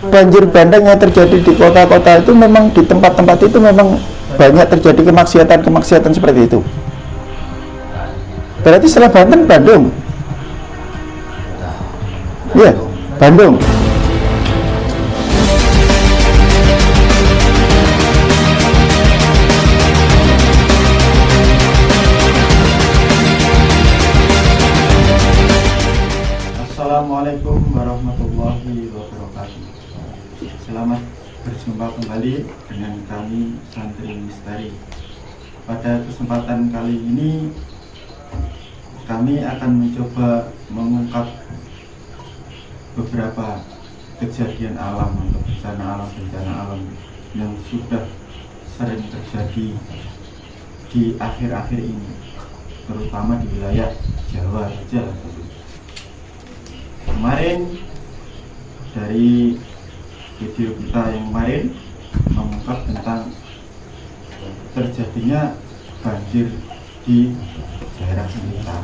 banjir bandang yang terjadi di kota-kota itu memang di tempat-tempat itu memang banyak terjadi kemaksiatan seperti itu. Berarti setelah Banten, Bandung. Iya, Bandung. Assalamualaikum warahmatullahi wabarakatuh. Selamat berjumpa kembali dengan kami Santri Misteri. Pada kesempatan kali ini kami akan mencoba mengungkap beberapa kejadian alam atau bencana alam yang sudah sering terjadi di akhir-akhir ini, terutama di wilayah Jawa saja. Kemarin dari video kita yang kemarin mengungkap tentang terjadinya banjir di daerah sekitar.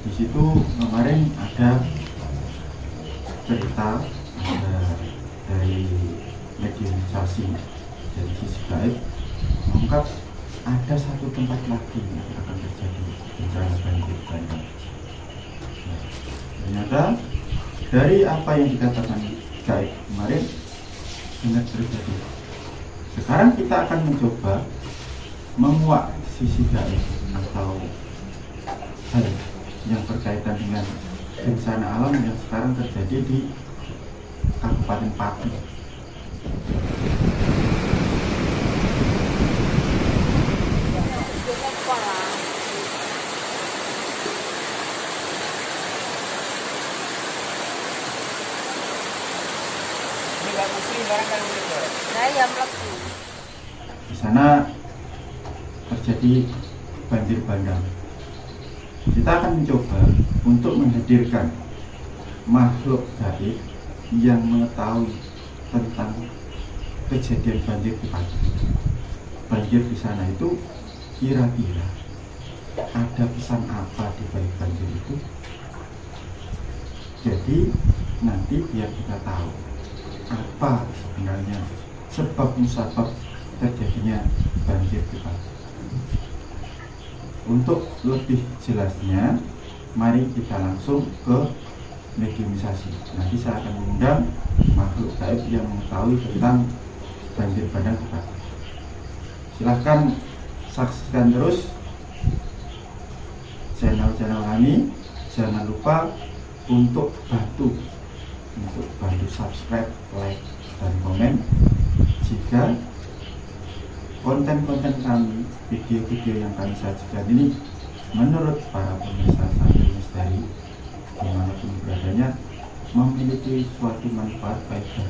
Di situ kemarin ada cerita dari mediumisasi dari sisi gaib mengungkap ada satu tempat lagi yang akan terjadi bencana banjir bandang. Ternyata dari apa yang dikatakan gaib kemarin benar terjadi. Sekarang kita akan mencoba menguak sisi gaib atau hal yang berkaitan dengan bencana alam yang sekarang terjadi di Kabupaten Pati. Di sana terjadi banjir bandang. Kita akan mencoba untuk menghadirkan makhluk gaib yang mengetahui tentang kejadian banjir di Pati. Banjir di sana itu kira-kira ada pesan apa di balik banjir itu? Jadi nanti biar kita tahu apa sebenarnya sebab musabab terjadinya banjir di Pati. Untuk lebih jelasnya, mari kita langsung ke mediumisasi. Nanti saya akan mengundang makhluk gaib yang mengetahui tentang banjir bandang di Pati. Silahkan saksikan terus channel-channel kami. Jangan lupa untuk bantu subscribe, like, dan komen jika konten-konten kami, video-video yang kami sajikan ini menurut para pemirsa Santri Misteri dimanapun beradanya memiliki suatu manfaat faedah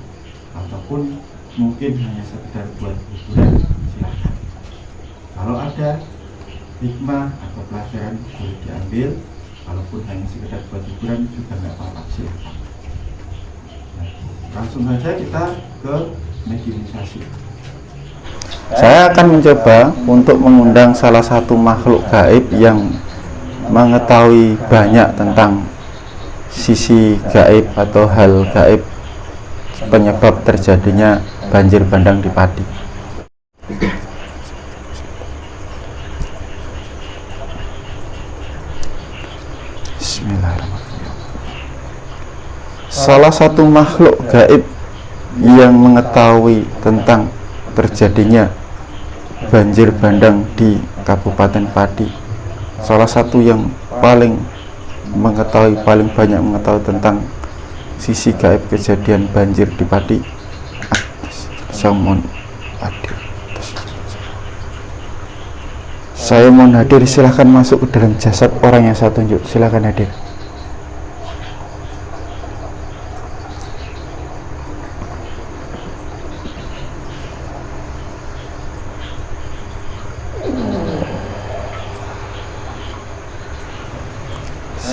ataupun mungkin hanya sekedar buat hiburan. Silahkan, kalau ada hikmah atau pelajaran boleh diambil, kalaupun hanya sekedar buat hiburan juga nggak apa-apa. Silahkan. Langsung saja kita ke mediumisasi. Saya akan mencoba untuk mengundang salah satu makhluk gaib yang mengetahui banyak tentang sisi gaib atau hal gaib penyebab terjadinya banjir bandang di Pati. Bismillahirrahmanirrahim. Salah satu makhluk gaib yang mengetahui tentang terjadinya banjir bandang di Kabupaten Pati, salah satu yang paling banyak mengetahui tentang sisi gaib kejadian banjir di Pati, saya mohon hadir. Silahkan masuk ke dalam jasad orang yang saya tunjuk. Silahkan hadir.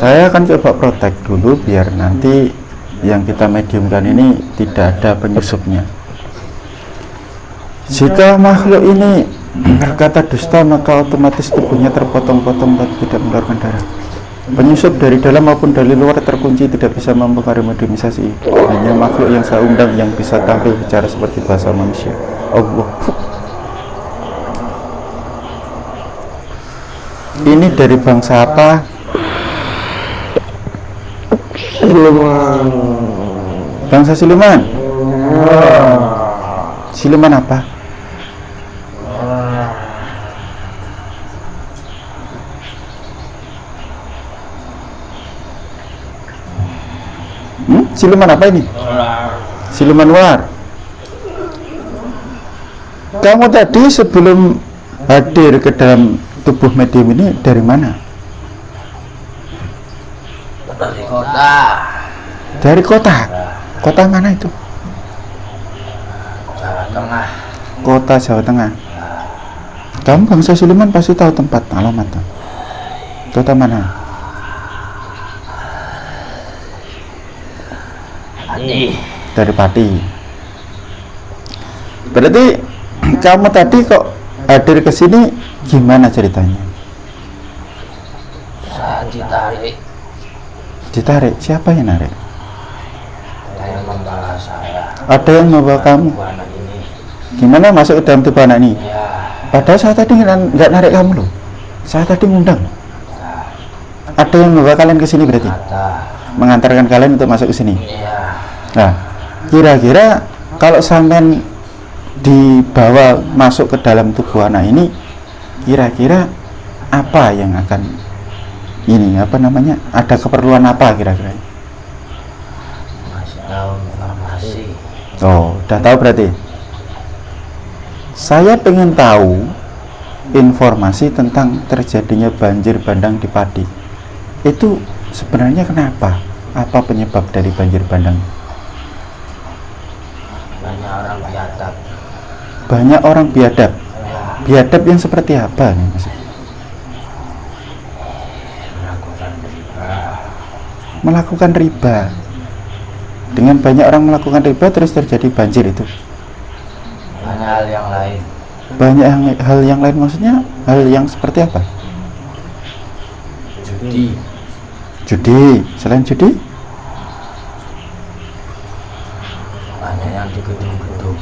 Saya akan coba protek dulu biar nanti yang kita mediumkan ini tidak ada penyusupnya. Jika makhluk ini berkata dusta, maka otomatis tubuhnya terpotong-potong dan tidak mengeluarkan darah. Penyusup dari dalam maupun dari luar terkunci, tidak bisa mempengaruhi modernisasi. Hanya makhluk yang saya undang yang bisa tampil bicara seperti bahasa manusia. Allah. Ini dari bangsa apa? Siluman. Bangsa siluman. Siluman apa? Siluman apa ini? Siluman ular. Kamu tadi sebelum hadir ke dalam tubuh medium ini dari mana? Dari kota. Dari kota. Kota mana itu? Jawa Tengah. Kota Jawa Tengah. Kamu bangsa siluman pasti tahu tempat alamat. Kota mana? Pati. Dari Pati. Berarti kamu tadi kok hadir ke sini gimana ceritanya? Saya ditarik. Ditarik? Siapa yang narik? Ada yang membawa saya. Ada yang membawa kamu? Tubuh anak ini. Gimana masuk ke dalam tubuh anak ini? Ya. Padahal saya tadi nggak narik kamu loh. Saya tadi ngundang. Ada yang membawa kalian ke sini berarti? Ada. Mengantarkan kalian untuk masuk ke sini. Iya. Nah, kira-kira kalau sampean dibawa masuk ke dalam tubuh anak ini, kira-kira apa yang akan ini apa namanya? Ada keperluan apa kira-kira? Masih tahu informasi. Oh, udah tahu berarti. Saya pengen tahu informasi tentang terjadinya banjir bandang di Pati. Itu sebenarnya kenapa? Apa penyebab dari banjir bandang? Banyak orang biadab. Banyak orang biadab. Ya. Biadab yang seperti apa nih Mas? Melakukan riba. Melakukan riba. Dengan banyak orang melakukan riba terus terjadi banjir itu. Banyak hal yang lain. Banyak hal yang lain maksudnya hal yang seperti apa? Judi. Judi. Selain judi? Banyak yang di gedung-gedung.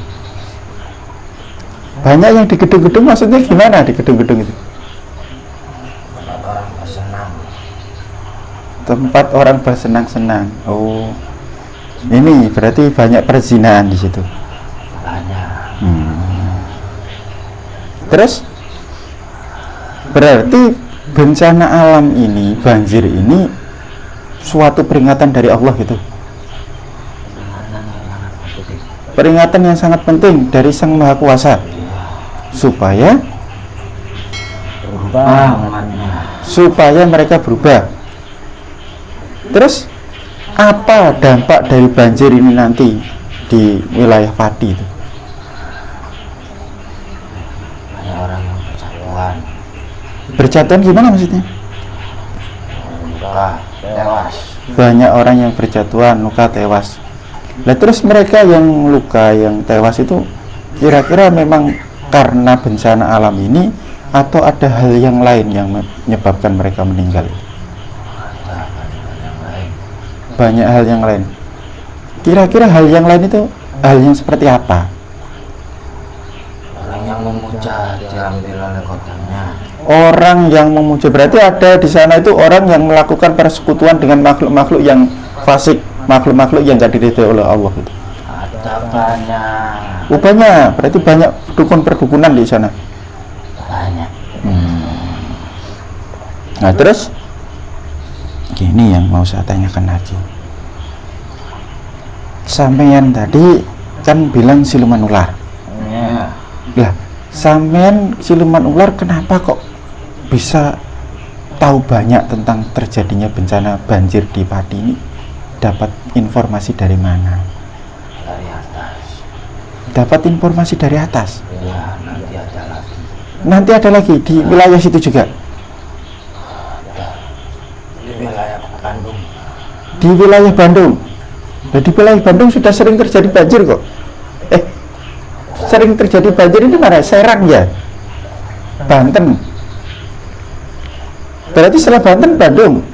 Banyak yang di gedung-gedung maksudnya gimana di gedung-gedung itu? Banyak orang bersenang. Tempat orang bersenang-senang. Oh. Ini berarti banyak perzinahan di situ. Banyak. Terus berarti bencana alam ini, banjir ini suatu peringatan dari Allah gitu. Peringatan yang sangat penting dari Sang Maha Kuasa supaya supaya mereka berubah. Terus apa dampak dari banjir ini nanti di wilayah Pati itu? Banyak orang yang berjatuhan. Berjatuhan gimana maksudnya? Luka, tewas. Banyak orang yang berjatuhan, luka, tewas. Nah terus mereka yang luka, yang tewas itu kira-kira memang karena bencana alam ini atau ada hal yang lain yang menyebabkan mereka meninggal? Banyak hal yang lain. Kira-kira hal yang lain itu hal yang seperti apa? Orang yang memuja diambil oleh kodamnya. Orang yang memuja berarti ada di sana itu orang yang melakukan persekutuan dengan makhluk-makhluk yang fasik, makhluk-makhluk yang tidak diridhoi oleh Allah itu. Ada banyak. Rupanya berarti banyak dukun perdukunan di sana. Banyak. Nah terus gini yang mau saya tanyakan lagi. Sampean tadi kan bilang siluman ular. Ya. Lah, sampean siluman ular kenapa kok bisa tahu banyak tentang terjadinya bencana banjir di Pati ini? Dapat informasi dari mana? Dari atas. Dapat informasi dari atas. Ya, nanti ada lagi. Nanti ada lagi di wilayah situ juga. Di wilayah Bandung. Di wilayah Bandung. Nah, di wilayah Bandung sudah sering terjadi banjir kok. Sering terjadi banjir ini mana? Serang ya? Banten. Berarti setelah Banten, Bandung.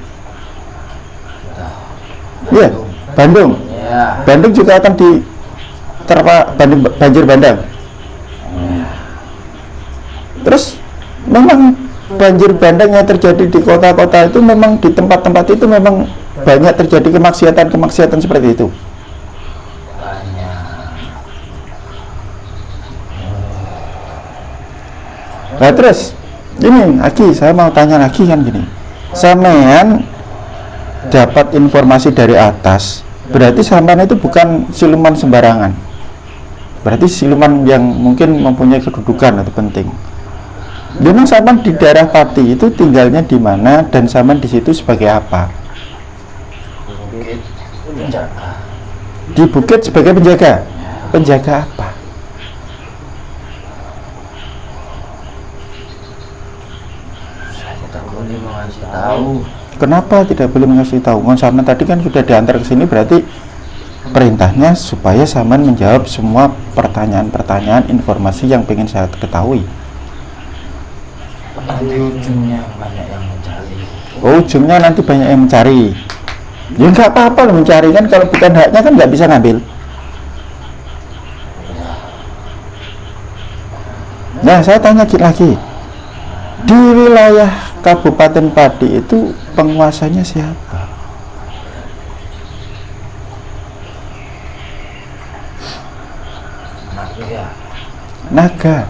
Iya, Bandung. Ya. Bandung juga akan diterpa banjir bandang. Terus memang banjir bandang yang terjadi di kota-kota itu memang di tempat-tempat itu memang banyak terjadi kemaksiatan seperti itu. Banyak. Nah terus ini Aki, saya mau tanya lagi kan gini, sampean dapat informasi dari atas, berarti sampean itu bukan siluman sembarangan, berarti siluman yang mungkin mempunyai kedudukan atau penting. Memang sampean di daerah Pati itu tinggalnya di mana dan sampean di situ sebagai apa? Bukit penjaga. Di bukit sebagai penjaga. Penjaga apa? Saya tidak boleh mengasih tahu. Kenapa tidak boleh mengasih tahu? Kan sampean tadi kan sudah diantar ke sini, berarti perintahnya supaya sampean menjawab semua pertanyaan-pertanyaan informasi yang pengen saya ketahui. Nanti ujungnya banyak yang mencari. Oh, ujungnya nanti banyak yang mencari. Ya nggak apa-apa loh mencari, kan kalau bukan haknya kan nggak bisa ngambil. Nah, saya tanya lagi. Di wilayah Kabupaten Pati itu penguasanya siapa? Naga.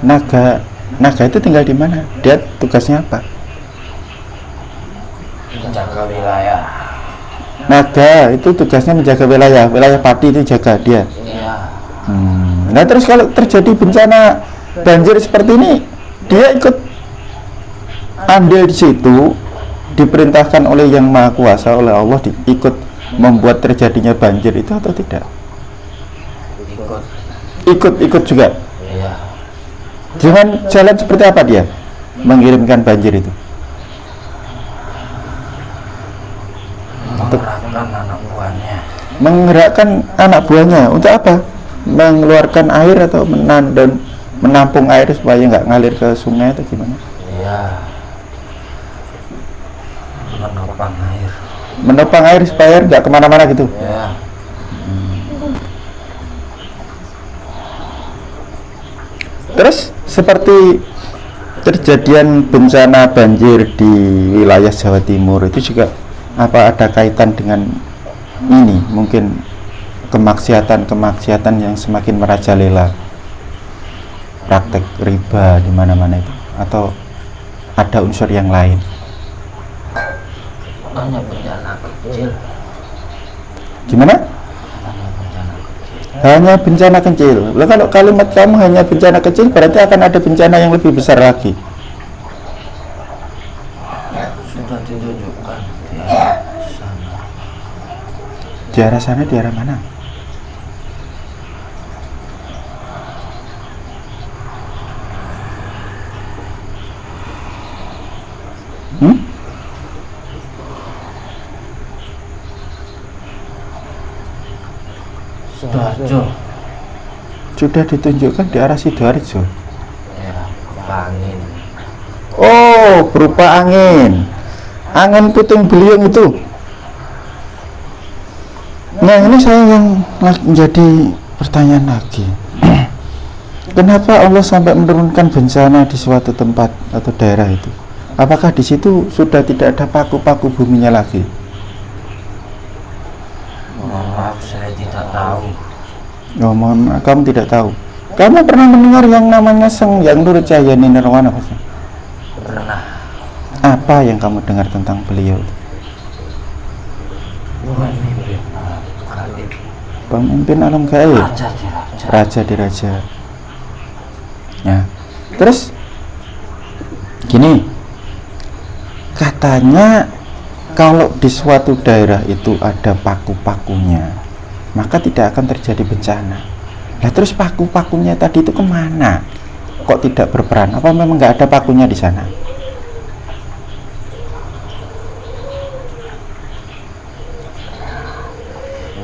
Naga itu tinggal di mana? Dia tugasnya apa? Menjaga wilayah. Naga itu tugasnya menjaga wilayah Pati itu jaga dia. Iya. Nah terus kalau terjadi bencana banjir seperti ini, dia ikut andil di situ, diperintahkan oleh Yang Maha Kuasa, oleh Allah, ikut membuat terjadinya banjir itu atau tidak? Ikut juga. Iya. Dengan jalan seperti apa dia mengirimkan banjir itu? Mengerahkan anak buahnya. Menggerakkan anak buahnya untuk apa? Mengeluarkan air atau menampung air supaya nggak ngalir ke sungai atau gimana? Iya. Menopang air. Menopang air supaya nggak kemana-mana gitu. Ya. Terus seperti kejadian bencana banjir di wilayah Jawa Timur itu juga apa ada kaitan dengan ini, mungkin kemaksiatan yang semakin merajalela, praktek riba di mana-mana itu, atau ada unsur yang lain? Hanya bencana kecil. Gimana? Hanya bencana kecil. Hanya bencana kecil. Lah kalau kalimat kamu hanya bencana kecil, berarti akan ada bencana yang lebih besar lagi. Sudah ditunjukkan di arah sana. Di arah sana, di arah mana? Sidoarjo. Sudah ditunjukkan di arah Sidoarjo. Ya, angin. Oh, berupa angin puting beliung itu. Nah, ini saya yang menjadi pertanyaan lagi. Kenapa Allah sampai menurunkan bencana di suatu tempat atau daerah itu? Apakah di situ sudah tidak ada paku-paku buminya lagi? Maaf, saya tidak tahu. Oh, mohon maaf, kamu tidak tahu. Kamu pernah mendengar yang namanya Sang Hyang Nurjayani Nirwana? Pernah. Apa yang kamu dengar tentang beliau? Pemimpin. Pemimpin alam gaib, Raja di raja. raja di raja. Nah, terus gini, katanya kalau di suatu daerah itu ada paku-pakunya, maka tidak akan terjadi bencana. Nah terus paku-pakunya tadi itu kemana? Kok tidak berperan? Apa memang nggak ada pakunya di sana?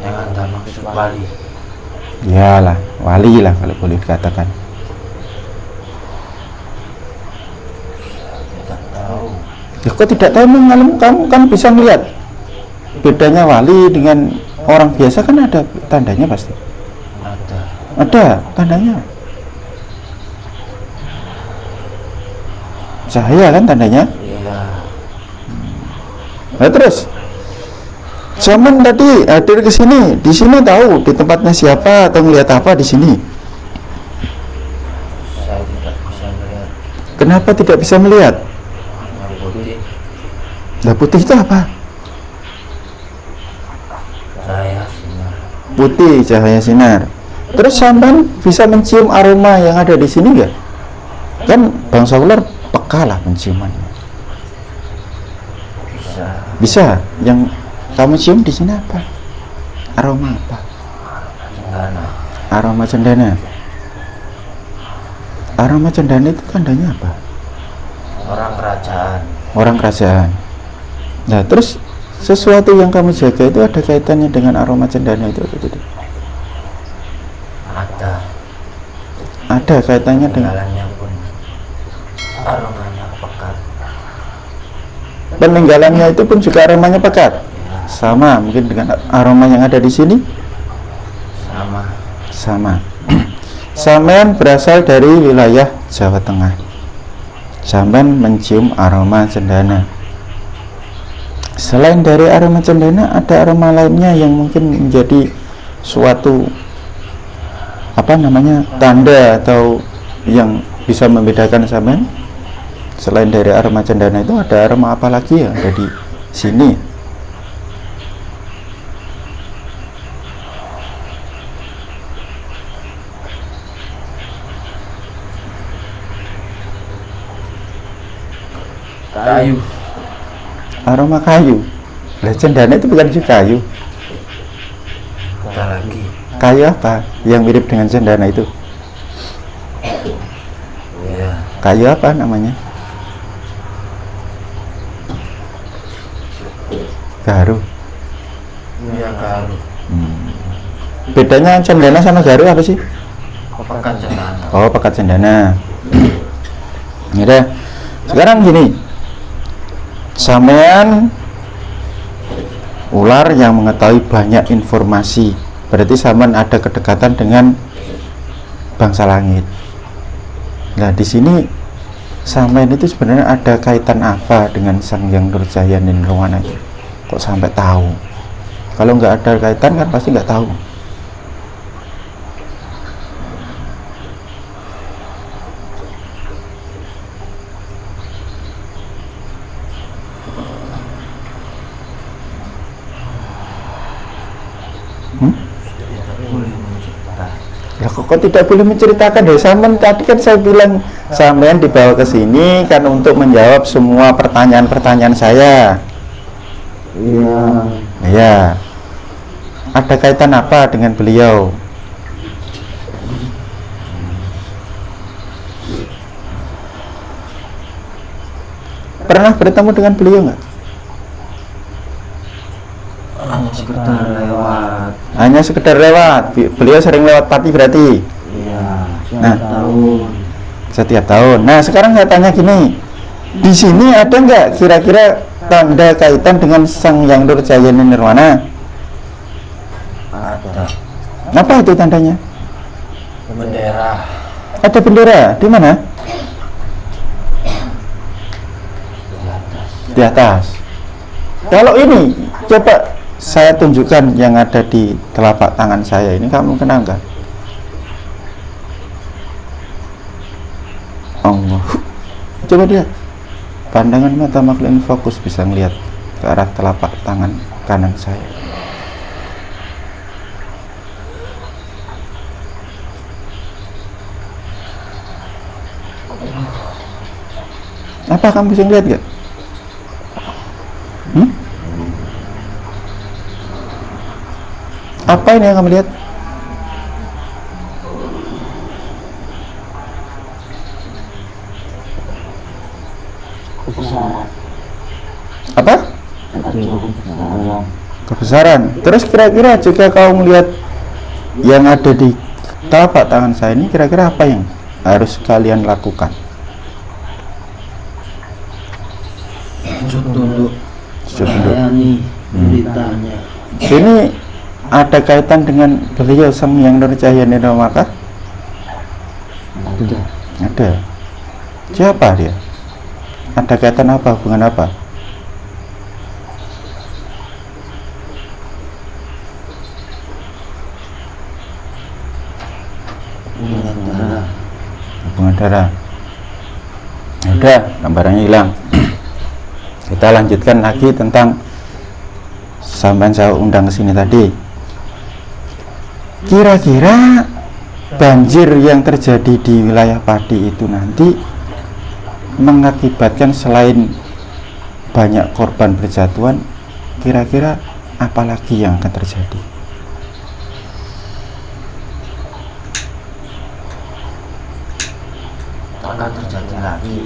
Yang Anda maksud wali. Yalah, wali lah kalau boleh dikatakan. Tidak tahu. Ya, kok tidak tahu? Kamu kan bisa melihat bedanya wali dengan orang biasa kan ada tandanya pasti. Ada. Ada tandanya. Cahaya kan tandanya. Iya. Nah terus zaman tadi hadir ke sini, di sini tahu di tempatnya siapa atau ngelihat apa di sini? Saya tidak bisa melihat. Kenapa tidak bisa melihat? Warna putih. Nah putih itu apa? Cahaya sinar. Putih cahaya sinar. Terus sampean bisa mencium aroma yang ada di sini nggak? Kan bangsa ular peka lah penciumannya. Bisa. Bisa. Yang kamu cium di sini apa? Aroma apa? Cendana. Aroma cendana. Aroma cendana itu tandanya apa? Orang kerajaan. Orang kerajaan. Nah terus sesuatu yang kamu jaga itu ada kaitannya dengan aroma cendana itu atau tidak? Ada. Ada kaitannya dengan Jalannya pun aromanya pekat. peninggalannya itu pun juga aromanya pekat. Sama mungkin dengan aroma yang ada di sini. Sama. Sama. Sampean berasal dari wilayah Jawa Tengah. Sampean mencium aroma cendana. Selain dari aroma cendana, ada aroma lainnya yang mungkin menjadi suatu tanda atau yang bisa membedakan sampean. Selain dari aroma cendana itu ada aroma apa lagi yang ada di sini? Kayu. Aroma kayu. Lah cendana itu bukan sih kayu. Ada lagi. Kayu apa yang mirip dengan cendana itu? Iya. Kayu apa namanya? Garu. Iya garu. Bedanya cendana sama garu apa sih? Pekat cendana. Oh, pekat cendana. Ya udah. Sekarang gini. Sampean ular yang mengetahui banyak informasi. Berarti sampean ada kedekatan dengan bangsa langit. Nah, di sini sampean itu sebenarnya ada kaitan apa dengan Sang Hyang Nurjaya Nirwana? Kok sampai tahu? Kalau nggak ada kaitan kan pasti nggak tahu. Boleh mencipta. Lah kok tidak boleh menceritakan ya sampean? Tadi kan saya bilang sampean dibawa ke sini kan untuk menjawab semua pertanyaan-pertanyaan saya. Iya. Ya. Ada kaitan apa dengan beliau? Pernah bertemu dengan beliau nggak? Hanya sekedar lewat. Hanya sekedar lewat. Beliau sering lewat Pati berarti. Iya. Nah. Tahun. Setiap tahun. Nah, sekarang saya tanya gini. Di sini ada nggak kira-kira tanda kaitan dengan Sang Hyang Nurjaya Nirwana? Ada. Apa itu tandanya? Bendera. Ada bendera di mana? Di atas. Di atas. Kalau ini coba saya tunjukkan yang ada di telapak tangan saya ini, kamu kenal nggak? Allah. Coba lihat. Pandangan mata makhluk ini fokus bisa ngelihat ke arah telapak tangan kanan saya. Apa kamu bisa ngelihat nggak? Apa ini yang kamu lihat? Apa? Kebesaran. Terus kira-kira jika kau melihat yang ada di telapak tangan saya ini, kira-kira apa yang harus kalian lakukan? Sujud tunduk. Sujud tunduk. Melayani. Ceritanya. Ini ada kaitan dengan beliau Sang Hyang Nur Cahya Nirmawaka? Ada. Ada. Siapa dia? Ada kaitan apa? Hubungan apa? Hubungan darah. Hubungan darah. Udah, gambarannya hilang. Kita lanjutkan lagi tentang sampai saya undang ke sini tadi. Kira-kira banjir yang terjadi di wilayah Pati itu nanti mengakibatkan selain banyak korban berjatuhan, kira-kira apa lagi yang akan terjadi? Akan terjadi lagi.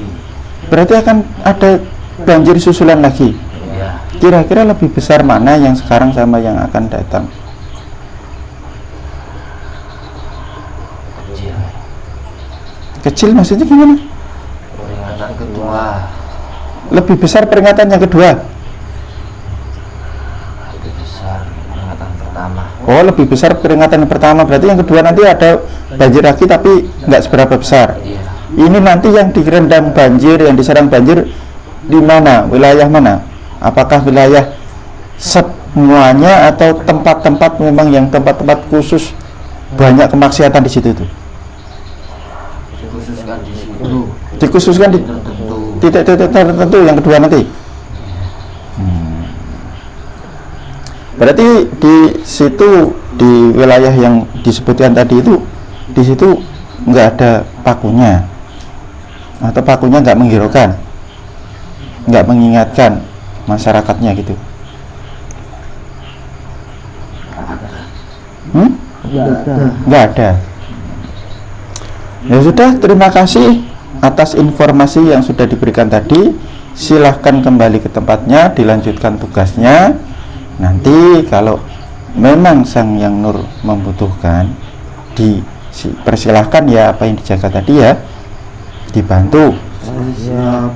Berarti akan ada banjir susulan lagi. Ya. Kira-kira lebih besar mana yang sekarang sama yang akan datang? Kecil. Kecil maksudnya gimana? Peringatan kedua. Lebih besar peringatan yang kedua. Lebih besar peringatan pertama. Oh, lebih besar peringatan yang pertama. Berarti yang kedua nanti ada banjir lagi tapi nggak seberapa besar. Iya. Ini nanti yang direndam banjir, yang diserang banjir di mana? Wilayah mana? Apakah wilayah semuanya atau tempat-tempat memang yang tempat-tempat khusus banyak kemaksiatan di situ tuh? Dikhususkan di situ. Dikhususkan di Tertentu. titik-titik tertentu yang kedua nanti. Berarti di situ, di wilayah yang disebutkan tadi itu, di situ nggak ada pakunya, atau pakunya nggak menghiraukan, nggak mengingatkan masyarakatnya gitu. Nggak ada. Ya sudah, terima kasih atas informasi yang sudah diberikan tadi. Silahkan kembali ke tempatnya, dilanjutkan tugasnya. Nanti kalau memang Sang Hyang Nur membutuhkan, dipersilahkan ya, apa yang dijaga tadi ya, dibantu. Siap.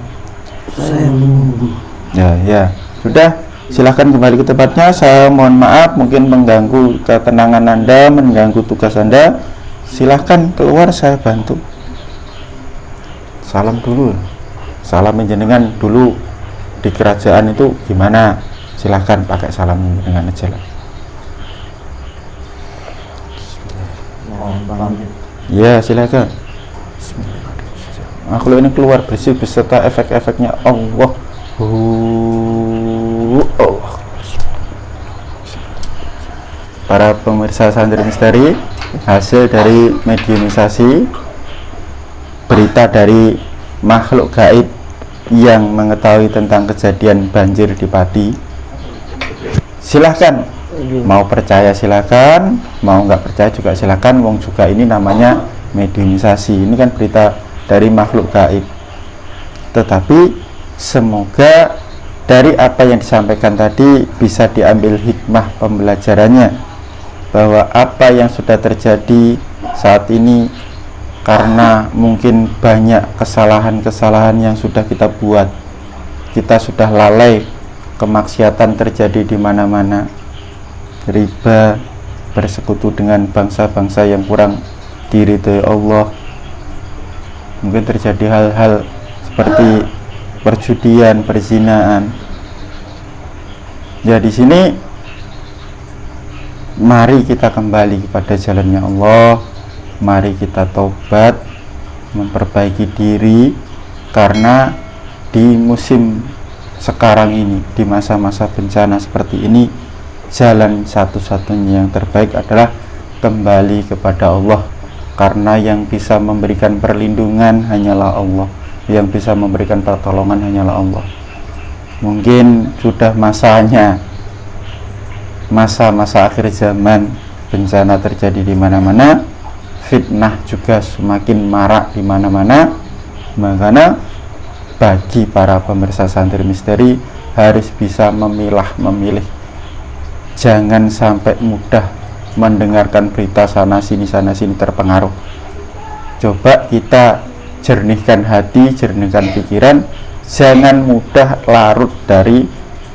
Saya menunggu. Ya, sudah, silahkan kembali ke tempatnya. Saya mohon maaf mungkin mengganggu ketenangan Anda, mengganggu tugas Anda. Silahkan keluar, saya bantu. Salam dulu, salam jenengan dulu di kerajaan itu gimana? Silahkan pakai salam jenengan aja lah. Mohon pamit. Ya, silakan. Makhluk ini keluar bersih beserta efek-efeknya. Allah. Allah. Para pemirsa Santri Misteri, hasil dari mediumisasi, berita dari makhluk gaib yang mengetahui tentang kejadian banjir di Pati. Silahkan, mau percaya silakan, mau nggak percaya juga silakan. Wong juga ini namanya mediumisasi. Ini kan berita dari makhluk gaib. Tetapi semoga dari apa yang disampaikan tadi bisa diambil hikmah pembelajarannya, bahwa apa yang sudah terjadi saat ini karena mungkin banyak kesalahan-kesalahan yang sudah kita buat. Kita sudah lalai, kemaksiatan terjadi di mana-mana. Riba, bersekutu dengan bangsa-bangsa yang kurang diridhoi Allah. Mungkin terjadi hal-hal seperti perjudian, perzinaan. Ya, di sini mari kita kembali kepada jalannya Allah. Mari kita taubat, memperbaiki diri, karena di musim sekarang ini, di masa-masa bencana seperti ini, jalan satu-satunya yang terbaik adalah kembali kepada Allah, karena yang bisa memberikan perlindungan hanyalah Allah, yang bisa memberikan pertolongan hanyalah Allah. Mungkin sudah masanya, masa-masa akhir zaman, bencana terjadi di mana-mana, fitnah juga semakin marak di mana-mana. Makanya bagi para pemirsa Santri Misteri harus bisa memilih. Jangan sampai mudah mendengarkan berita sana sini terpengaruh. Coba kita jernihkan hati, jernihkan pikiran. Jangan mudah larut dari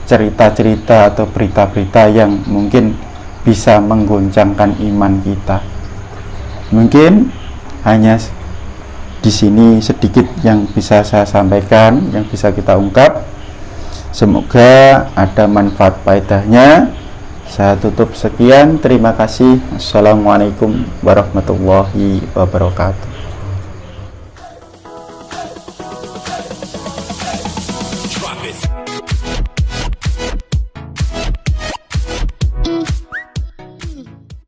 cerita-cerita atau berita-berita yang mungkin bisa menggoncangkan iman kita. Mungkin hanya di sini sedikit yang bisa saya sampaikan, yang bisa kita ungkap. Semoga ada manfaat faedahnya. Saya tutup sekian. Terima kasih. Assalamualaikum warahmatullahi wabarakatuh.